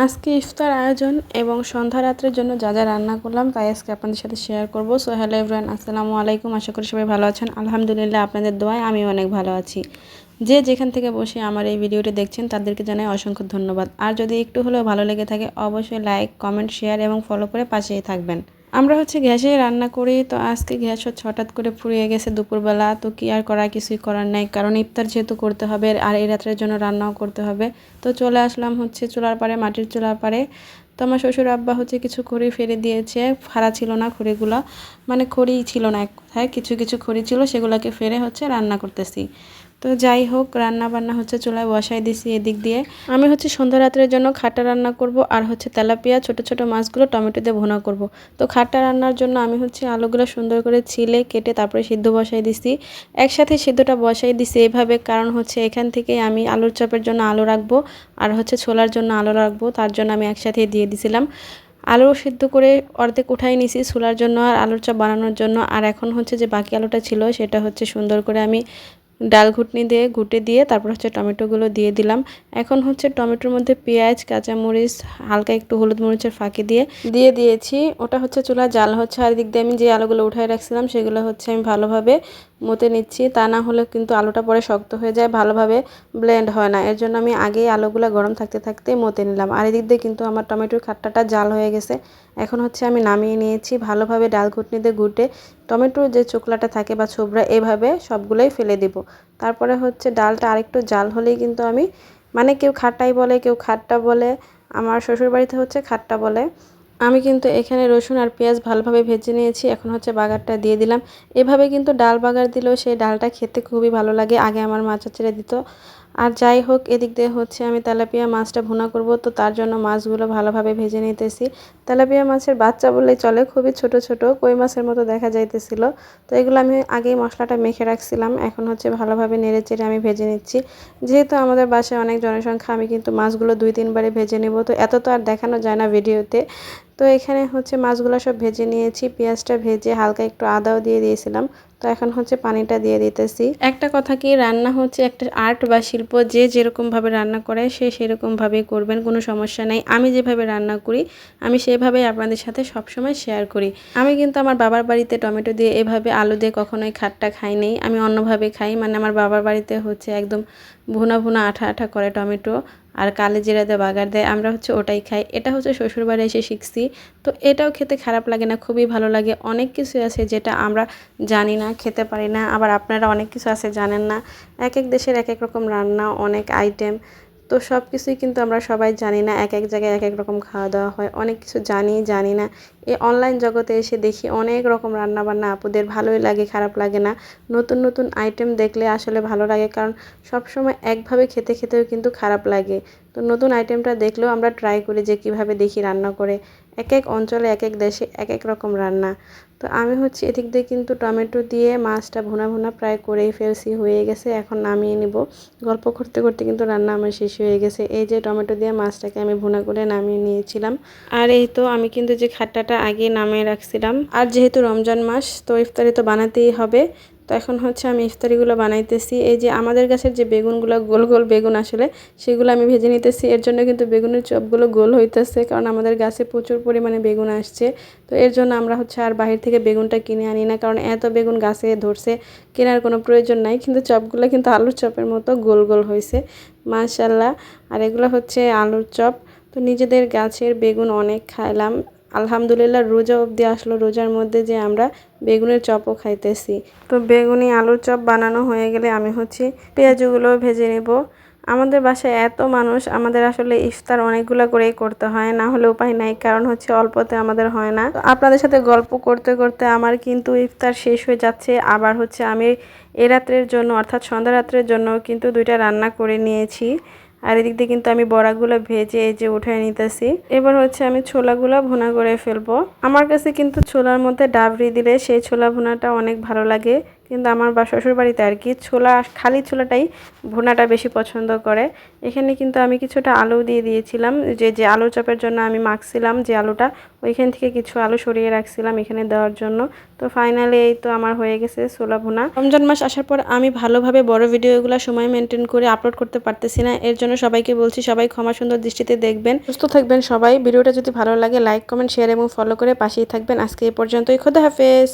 আজকে ইফতার আয়োজন এবং সন্ধ্যা রাত্রের জন্য যা যা রান্না করলাম তাই আজকে আপনাদের সাথে শেয়ার করব। সো হ্যালো এভরিওয়ান, আসসালামু আলাইকুম। আশা করি সবাই ভালো আছেন। আলহামদুলিল্লাহ, আপনাদের দোয়ায় আমি অনেক ভালো আছি। যে যেখান থেকে বসে আমার এই ভিডিওটি দেখছেন তাদেরকে জানাই অসংখ্য ধন্যবাদ। আর যদি একটু হলেও ভালো লেগে থাকে অবশ্যই লাইক, কমেন্ট, শেয়ার এবং ফলো করে পাশেই থাকবেন। আমরা গ্যাসে রান্না করি, তো আজকে গ্যাস হঠাৎ করে ফুরিয়ে গেছে দুপুরবেলা। তো কি আর করা, কিছুই করার নাই, কারণ ইফতার যেহেতু করতে হবে আর এই রাত্রের জন্য রান্নাও করতে হবে। তো চলে আসলাম চুলার পাড়ে, মাটির চুলার পাড়ে। তো আমার শ্বশুর আব্বা কিছু খড়ি ফেলে দিয়েছে, ফাড়া ছিল না খড়িগুলো, মানে খড়ি ছিল না এক কথায়, কিছু কিছু খড়ি ছিল, সেগুলোকে ফেলে রান্না করতেছি। তো যাই হোক, রান্না বান্না চুলায় বসাই দিছি এদিক দিয়ে। আমি সন্ধ্যা রাত্রের জন্য খাটা রান্না করব, আর তেলাপিয়া ছোট ছোট মাছগুলো টমেটো দিয়ে ভুনা করব। তো খাটা রান্নার জন্য আমি আলুগুলো সুন্দর করে ছিলে কেটে তারপরে সিদ্ধ বসাই দিছি। একসাথে সিদ্ধটা বসাই দিছি এইভাবে, কারণ এখান থেকে আমি আলুর চপের জন্য আলু রাখবো আর ছোলার জন্য আলু রাখবো, তার জন্য আমি একসাথে দিয়ে দিছিলাম। আলু সিদ্ধ করে অর্ধেক উঠাই নিছি ছোলার জন্য আর আলুর চপ বানানোর জন্য। আর এখন যে বাকি আলুটা ছিল সেটা সুন্দর করে আমি ডাল ঘুটনি দিয়ে ঘুটে দিয়ে তারপর টমেটোগুলো দিয়ে দিলাম। এখন টমেটোর মধ্যে পেঁয়াজ, কাঁচামরিচ, হালকা একটু হলুদ মরিচের ফাঁকি দিয়ে দিয়েছি। ওটা চুলা জাল আর দিক দিয়ে আমি যে আলুগুলো উঠাই রাখছিলাম সেগুলো আমি ভালোভাবে মতে নিচ্ছি, তা না হলে কিন্তু আলুটা পরে শক্ত হয়ে যায়, ভালোভাবে ব্লেন্ড হয় না। এর জন্য আমি আগেই আলুগুলো গরম থাকতে থাকতে মতে নিলাম। আর এদিক দিয়ে কিন্তু আমার টমেটোর খাট্টাটা জাল হয়ে গেছে। এখন আমি নামিয়ে নিয়েছি, ভালোভাবে ডাল ঘুটনি দিয়ে ঘুটে টমেটোর যে চোকলাটা থাকে বা ছোবড়া এভাবে সবগুলোই ফেলে দিব। তারপরে ডালটা আরেকটু জাল হলেই কিন্তু আমি, মানে কেউ খাট্টাই বলে কেউ খাট্টা বলে, আমার শ্বশুরবাড়িতে খাট্টা বলে। আমি কিন্তু এখানে রসুন আর পেঁয়াজ ভালোভাবে ভেজে নিয়েছি। এখন বাগারটা দিয়ে দিলাম। এভাবে কিন্তু ডাল বাগার দিলেও সেই ডালটা খেতে খুবই ভালো লাগে। আগে আমার মা চাচিরা দিত। আর যাই হোক, এদিক দিয়ে আমি তেলাপিয়া মাছটা ভুনা করব, তো তার জন্য মাছগুলো ভালোভাবে ভেজে নিতেছি। তেলাপিয়া মাছের বাচ্চা বললেই চলে, খুবই ছোট ছোট কই মাছের মতো দেখা যাইতেছিল। তো এগুলো আমি আগেই মশলাটা মেখে রাখছিলাম। এখন ভালোভাবে নেড়ে চেড়ে আমি ভেজে নিচ্ছি। যেহেতু আমাদের বাসায় অনেক জনসংখ্যা, আমি কিন্তু মাছগুলো 2-3 বারে ভেজে নেব, তো এত তো আর দেখানো যায় না ভিডিওতে। তো এখানে মাছগুলো সব ভেজে নিয়েছি, পেঁয়াজটা ভেজে হালকা একটু আদাও দিয়ে দিয়েছিলাম। তো এখন পানিটা দিয়ে দিতেছি। একটা কথা কি, রান্না একটা আর্ট বা শিল্প, যে যেরকমভাবে রান্না করে সে সেরকমভাবেই করবেন, কোনো সমস্যা নেই। আমি যেভাবে রান্না করি আমি সেভাবেই আপনাদের সাথে সবসময় শেয়ার করি। আমি কিন্তু আমার বাবার বাড়িতে টমেটো দিয়ে এভাবে আলু দিয়ে কখনোই খাট্টা খাই নেই, আমি অন্যভাবে খাই। মানে আমার বাবার বাড়িতে একদম ভুনা ভুনা আঠা আঠা করে টমেটো, আর কালো জিরা দিয়ে বাগার দেয়, আমরা ওটাই খাই। এটা শ্বশুরবাড়ি এসে শিখছি। তো এটাও খেতে খারাপ লাগে না, খুবই ভালো লাগে। অনেক কিছু আছে যেটা আমরা জানি না, খেতে পারি না, আবার আপনারা অনেক কিছু আছে জানেন না। এক এক দেশের এক এক রকম রান্না, অনেক আইটেম, তো সব কিছুই কিন্তু আমরা সবাই জানি না। এক এক জায়গায় এক এক রকম খাওয়া দাওয়া হয়, অনেক কিছু জানি না। এই অনলাইন জগতে এসে দেখি অনেক রকম রান্না বান্না, আপুদের ভালোই লাগে, খারাপ লাগে না। নতুন নতুন আইটেম দেখলে আসলে ভালো লাগে, কারণ সবসময় একভাবে খেতে খেতেও কিন্তু খারাপ লাগে। তো নতুন আইটেমটা দেখলেও আমরা ট্রাই করি যে কিভাবে দেখি রান্না করে। এক এক অঞ্চলে এক এক দেশে এক এক রকম রান্না। তো আমি এদিক দিয়ে কিন্তু টমেটো দিয়ে মাছটা ভুনা ভুনা প্রায় করেই ফেলছি, হয়ে গেছে। এখন নামিয়ে নিব। গল্প করতে করতে কিন্তু রান্না আমার শেষ হয়ে গেছে। এই যে টমেটো দিয়ে মাছটাকে আমি ভুনা করে নামিয়ে নিয়েছিলাম। আর এই তো আমি কিন্তু যে খাট্টাটা আগে নামিয়ে রাখছিলাম। আর যেহেতু রমজান মাস, তো ইফতারি তো বানাতেই হবে। তো এখন আমি ইফতারিগুলো বানাইতেছি। এই যে আমাদের গাছের যে বেগুনগুলো, গোল গোল বেগুন আসলে, সেগুলো আমি ভেজে নিতেছি। এর জন্য কিন্তু বেগুনের চপগুলো গোল হইতেছে, কারণ আমাদের গাছে প্রচুর পরিমাণে বেগুন আসছে। তো এর জন্য আমরা আর বাহির থেকে বেগুনটা কিনে আনি না, কারণ এত বেগুন গাছে ধরছে, কেনার কোনো প্রয়োজন নাই। কিন্তু চপগুলো কিন্তু আলুর চপের মতো গোল গোল হয়েছে, মাশাল্লাহ। আর এগুলো আলুর চপ। তো নিজেদের গাছের বেগুন অনেক খাইলাম, আলহামদুলিল্লাহ। রোজা অবধি আসলো, রোজার মধ্যে যে আমরা বেগুনের চপও খাইতেছি। তো বেগুনি আলুর চপ বানানো হয়ে গেলে আমি পেঁয়াজগুলো ভেজে নেব। আমাদের বাসায় এত মানুষ, আমাদের আসলে ইফতার অনেকগুলো করেই করতে হয়, না হলে উপায় নাই, কারণ অল্পতে আমাদের হয় না। তো আপনাদের সাথে গল্প করতে করতে আমার কিন্তু ইফতার শেষ হয়ে যাচ্ছে। আবার আমি এ রাত্রের জন্য, অর্থাৎ সন্ধ্যা রাত্রের জন্য কিন্তু 2টা রান্না করে নিয়েছি। আর এদিক দিয়ে কিন্তু আমি বড়াগুলো ভেজে এই যে উঠায় নিতেছি। এবার আমি ছোলাগুলো ভুনা করে ফেলবো। আমার কাছে কিন্তু ছোলার মধ্যে ডাবরি দিলে সেই ছোলা ভুনাটা অনেক ভালো লাগে, কিন্তু আমার শ্বশুরবাড়িতে আর কি ছোলা, খালি ছোলাটাই ভুনাটা বেশি পছন্দ করে। এখানে কিন্তু আমি কিছুটা আলু দিয়ে দিয়েছিলাম, যে আলু চপের জন্য আমি মাখছিলাম যে আলুটা, ওইখান থেকে কিছু আলু সরিয়ে রাখছিলাম এখানে দেওয়ার জন্য। তো ফাইনালি এই তো আমার হয়ে গেছে ছোলা ভুনা। রমজান মাস আসার পর আমি ভালোভাবে বড় ভিডিওগুলো সময় মেনটেন করে আপলোড করতে পারতেছি না, এর জন্য সবাইকে বলছি সবাই ক্ষমা সুন্দর দৃষ্টিতে দেখবেন। সুস্থ থাকবেন সবাই। ভিডিওটা যদি ভালো লাগে লাইক, কমেন্ট, শেয়ার এবং ফলো করে পাশেই থাকবেন। আজকে এই পর্যন্তই। খোদা হাফেজ।